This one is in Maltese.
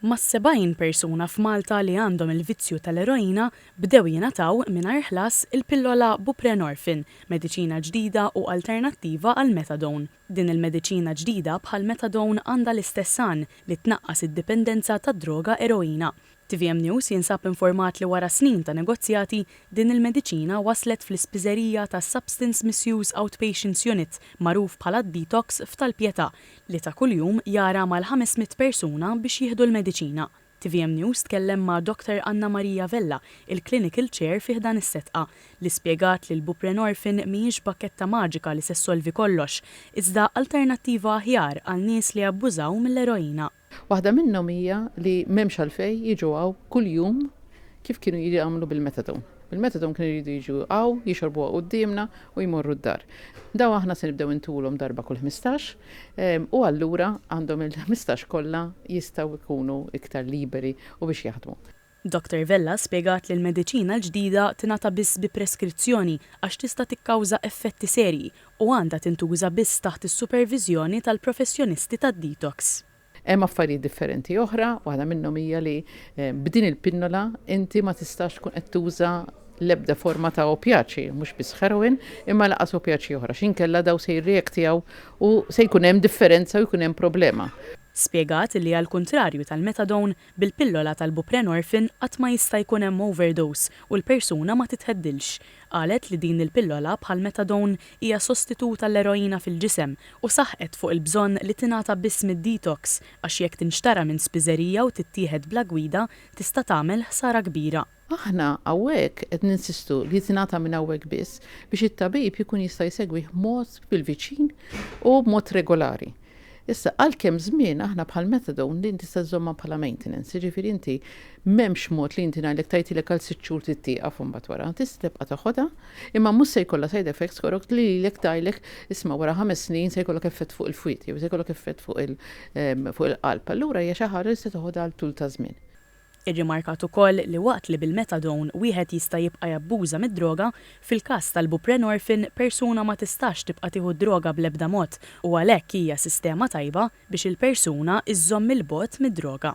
Ma' 70 persuna f'Malta li għandhom il-vizzju tal-eroina bdew jingħataw mingħajr ħlas il-pillola buprenorfin, mediċina ġdida u alternattiva għal metadone. Din il-mediċina ġdida bħal metadone għandha l-istess għan li tnaqqas id-dipendenza tad-droga eroina. TVM News jinsab informat li wara snin ta' negozjati din il-mediċina waslet fl-ispiżerija ta' Substance Misuse Outpatients Unit magħruf bħala Detox f'Tal-Pjetà li ta' kuljum jara mal-500 persuna biex jieħdu l-mediċina. TVM News tkellem ma' Dr. Anna Maria Vella, il-Clinical Chair fih dan is-setqa, li spjegat li l-buprenorfin mhijiex bakketta maġika li se solvi kollox, iżda alternattiva aħjar għal nies li abbużaw mill-eroina. Waħda minnhom hija li m'hemmx għalfejn jiġu hawn kuljum kif kienu jagħmlu bil-metadone. Bil-metadone kienu jridu jiġu hawn, jixorbuha qudiemna u jmorru d-dar. Daw aħna se nibdew intulhom darba kull 15 u allura għandhom il-15 kollha jistgħu jkunu iktar liberi u biex jaħdmu. Dr. Vella spjegat li l-mediċina l-ġdida tingħata biss bi preskrizzjoni għax tista' tikkawża effetti serji u għandha tintuża biss taħt is-superviżjoni tal-professjonisti tad-detox. Hemm affarijiet differenti oħra, waħda minnhom hija li b'din il-pinnola inti ma tistax tkun qed tuża l-ebda forma ta' opjaċi, mhux biss heroin, imma laqas opjaċi oħra. X'inkella daw se jirreaktjaw u se jkun hemm differenza u jkun hemm problema. Spjegat li għal kontrarju tal-metadone bil-pillola tal-buprenorfin qatt ma jista' jkun hemm overdose u l-persuna ma titħeddilx. Qalet li din il-pillola bħal metadone hija sostitut tal-eroina fil-ġisem u saħqet fuq il-bżonn li tingħata biss mid-detox għax jekk tinxtara minn spiżerija u tittieħed bla gwida tista' tagħmel ħsara kbira. Aħna hawnhekk qed ninsistu li tingħata minn hawnhekk biss biex it-tabib jkun jista' jsegwih mod bil-viċin u b'mod regolari. Issa għalkemm żmien aħna bħal metadone li inti tista' żommha bħala maintenance, jiġifieri inti m'hemmx mod li inti ngħidlek tgħidilek għal 6 xhur tittieqaf u mbagħad wara tista' tibqa' taħodha, imma mhux se jkollha side effects korok li lilek tgħidlek isma' wara 5 snin se jkollok effett fuq il-fwiet jew se jkollok effett fuq il-qalb. Allura hija xi ħaġa li se toħodha għal tul ta' żmien. Irrimarkat ukoll li waqt li bil-metadone wieħed jista' jibqa' jabbuża mid-droga, fil-każ tal-buprenorfin persuna ma tistax tibqa' tieħu droga bl-ebda mod u għalhekk hija sistema tajba biex il-persuna iżżomm il-bogħod mid-droga.